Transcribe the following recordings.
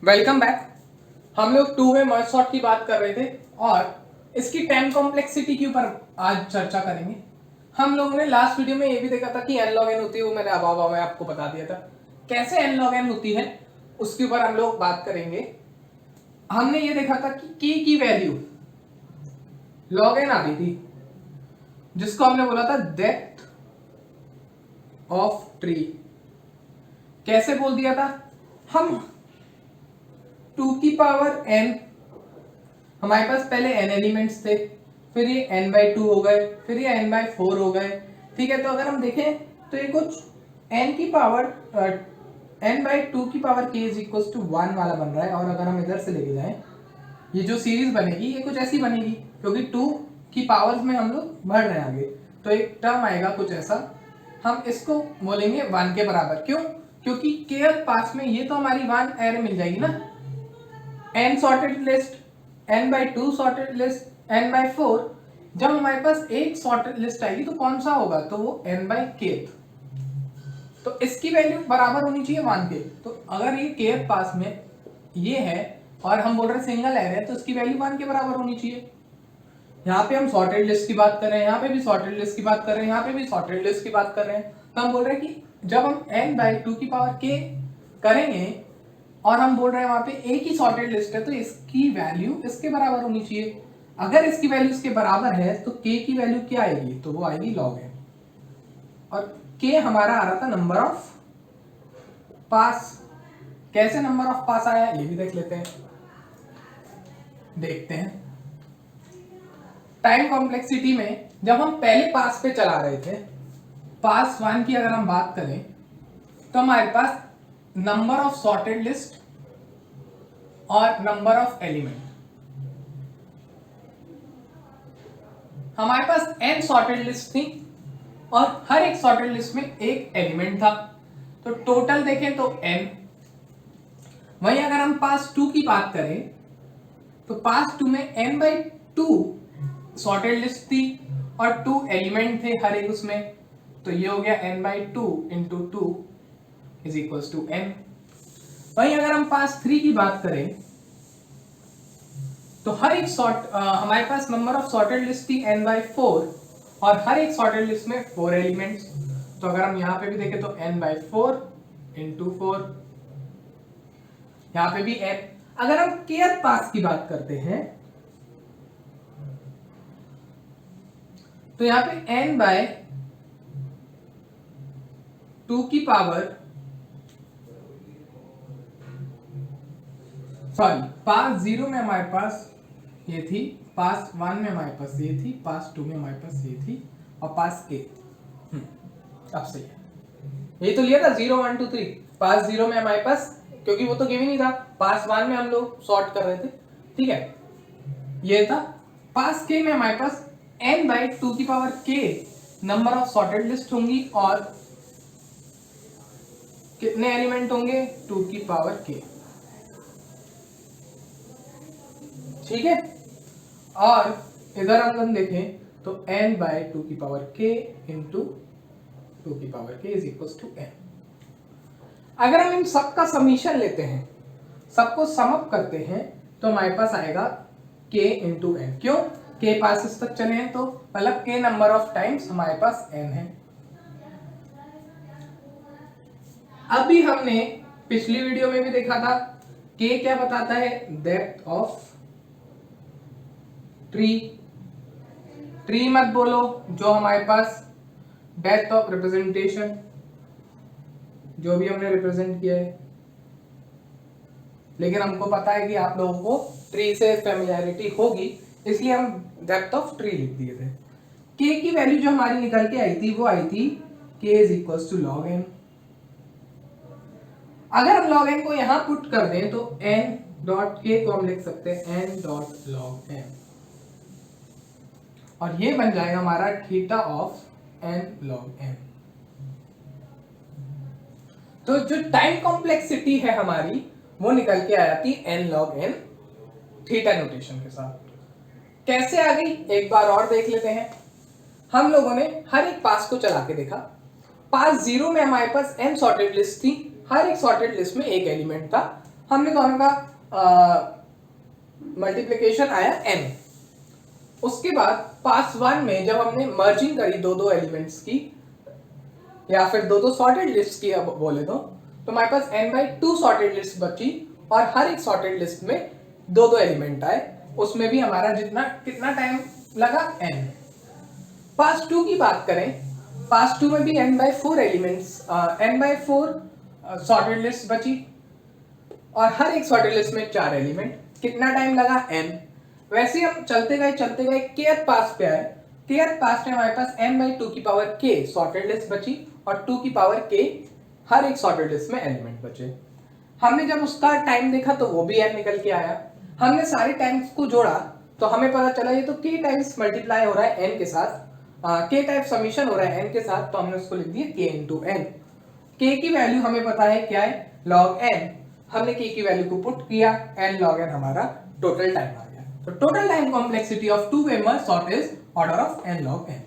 Welcome back. हम लोग two way merge sort की बात कर रहे थे और इसकी टाइम कॉम्प्लेक्सिटी के ऊपर आज चर्चा करेंगे। हम लोगों ने लास्ट वीडियो में ये भी देखा था कि एन लॉग एन होती है, वो मैंने अब में आपको बता दिया था। कैसे एन लॉग एन होती है उसके ऊपर हम लोग बात करेंगे। हमने ये देखा था कि के की वैल्यू लॉग एन आ रही थी, जिसको हमने बोला था डेप्थ ऑफ ट्री। कैसे बोल दिया था हम, 2 की पावर n, हमारे पास पहले n एलिमेंट्स थे, फिर ये n/2 हो गए, फिर ये n/4 हो गए। ठीक है, तो अगर हम देखें तो ये कुछ n की पावर n/2 की power k is equal to 1 वाला बन रहा है। और अगर हम इधर से लेके जाएं, ये जो सीरीज बनेगी ये कुछ ऐसी बनेगी, क्योंकि 2 की पावर्स में हम लोग बढ़ रहे हैं आगे। तो एक टर्म आएगा कुछ ऐसा, हम इसको बोलेंगे 1 के बराबर। क्यों? क्योंकि k पास में ये तो हमारी 1 एरे मिल जाएगी ना। n sorted list, n/2 sorted list, n/4। जब हमारे पास एक सॉर्टेड लिस्ट आएगी तो कौन सा होगा? तो वो n/k। तो इसकी वैल्यू बराबर होनी चाहिए 1 के। तो अगर ये k पास में ये है और हम बोल रहे हैं सिंगल एरे है, तो इसकी वैल्यू 1 के बराबर होनी चाहिए। यहाँ पे हम सॉर्टेड लिस्ट की बात कर रहे हैं, यहाँ पे भी सॉर्टेड लिस्ट की बात कर रहे हैं, यहाँ पे भी सॉर्टेड लिस्ट की बात कर रहे हैं। तो हम बोल रहे हैं कि जब हम n/2 की पावर k करेंगे और हम बोल रहे हैं वहां पे एक ही सॉर्टेड लिस्ट है, तो इसकी वैल्यू इसके बराबर होनी चाहिए। अगर इसकी वैल्यू इसके बराबर है तो k की वैल्यू क्या आएगी? तो वो आएगी log n। और k हमारा आ रहा था नंबर ऑफ पास। कैसे नंबर ऑफ पास आया ये भी देख लेते हैं, देखते हैं। टाइम कॉम्प्लेक्सिटी में जब हम पहले पास पे चला रहे थे, पास 1 की अगर हम बात करें, तो हमारे पास नंबर ऑफ सॉर्टेड लिस्ट और नंबर ऑफ एलिमेंट, हमारे पास n सॉर्टेड लिस्ट थी और हर एक सॉर्टेड लिस्ट में एक एलिमेंट था। तो टोटल देखें तो n। वहीं अगर हम पास 2 की बात करें तो पास 2 में n/2 सॉर्टेड लिस्ट थी और 2 एलिमेंट थे हर एक उसमें। तो ये हो गया n/2 into 2 is equals to n। वहीं अगर हम पास 3 की बात करें तो हर एक हमारे पास नंबर ऑफ सॉर्टेड लिस्ट थी n/4 और हर एक सॉर्टेड लिस्ट में 4 एलिमेंट्स। तो अगर हम यहाँ पे भी देखें तो n/4 इंटू 4, यहाँ पे भी n। अगर हम kth पास की बात करते हैं तो यहाँ पे n/2 की पावर, सॉरी, पास 0 में हमारे पास ये थी, पास 1 में हमारे पास ये थी, पास 2 में हमारे पास ये थी और पास k। अब सही है, ये तो लिया था 0 1 2 3। पास 0 में हमारे पास, क्योंकि वो तो गिवन ही था, पास 1 में हम लोग सॉर्ट कर रहे थे, ठीक है, ये था। पास k में हमारे पास n/2 की power k number of sorted list होंगी और कितने एलिमेंट होंगे? 2 की पावर k। ठीक है, और इधर हम देखें तो n/2 की पावर k इंटू 2 की power k is equal to n। अगर हम इन सब का समीशन लेते हैं, सबको सम अप करते हैं, तो हमारे पास आएगा k इंटू n। क्यों? k पासेस तक चले हैं, तो मतलब k नंबर ऑफ टाइम्स हमारे पास n है। अभी हमने पिछली वीडियो में भी देखा था k क्या बताता है? Depth of tree. ट्री मत बोलो, जो हमारे पास डेप्थ ऑफ रिप्रेजेंटेशन, जो भी हमने रिप्रेजेंट किया है। लेकिन हमको पता है कि आप लोगों को ट्री से फेमिलियरिटी होगी, इसलिए हम डेप्थ ऑफ ट्री लिख दिए थे। k की वैल्यू जो हमारी निकल के आई थी वो आई थी k is equal to log n। अगर हम log n को यहां पुट कर दें तो n डॉट k को हम लिख सकते हैं n डॉट log n, और ये बन जाएगा हमारा theta of n log n। तो जो टाइम कॉम्प्लेक्सिटी है हमारी वो निकल के आ जाती n log n theta notation के साथ। कैसे आ गई एक बार और देख लेते हैं। हम लोगों ने हर एक पास को चला के देखा। पास 0 में हमारे पास n सॉर्टेड लिस्ट थी, हर एक सॉर्टेड लिस्ट में एक एलिमेंट था हमने दोनों का मल्टीप्लिकेशन आया n। उसके बाद पास 1 में जब हमने मर्जिंग करी दो दो एलिमेंट्स की या फिर दो दो सॉर्टेड लिस्ट की अब बोले तो हमारे पास n/2 सॉर्टेड लिस्ट बची और हर एक सॉर्टेड लिस्ट में दो दो एलिमेंट आए, उसमें भी हमारा कितना टाइम लगा n। पास 2 की बात करें, पास 2 में भी n/4 elements n/4 sorted list बची और हर एक सॉर्टेड लिस्ट में 4 एलिमेंट, कितना टाइम लगा n। वैसे हम चलते गए kth पास पे आए, kth पास में हमारे पास n/2 की पावर k सॉर्टेड लिस्ट बची और 2 की पावर k हर एक सॉर्टेड लिस्ट में एलिमेंट बचे। हमने जब उसका टाइम देखा तो वो भी n निकल के आया। हमने सारे टाइम्स को जोड़ा तो हमें पता चला ये तो k टाइम्स मल्टीप्लाई हो रहा है n के साथ, k टाइप समीशन हो रहा है n के साथ, तो हमने उसको लिख दिया k इंटू n। k की वैल्यू हमें पता है क्या है, log n। हमने k की वैल्यू को पुट किया, n log n हमारा टोटल टाइम आ गया। तो total time complexity of two way merge sort is order of n log n।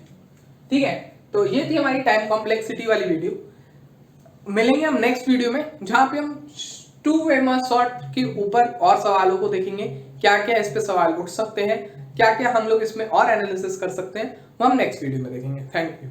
ठीक है, तो ये थी हमारी टाइम कॉम्प्लेक्सिटी वाली वीडियो। मिलेंगे हम नेक्स्ट वीडियो में जहां पे हम टू वे मर्ज सॉर्ट के ऊपर और सवालों को देखेंगे, क्या क्या इस पे सवाल उठ सकते हैं, क्या क्या हम लोग इसमें और एनालिसिस कर सकते हैं, वो हम नेक्स्ट वीडियो में देखेंगे। Thank you.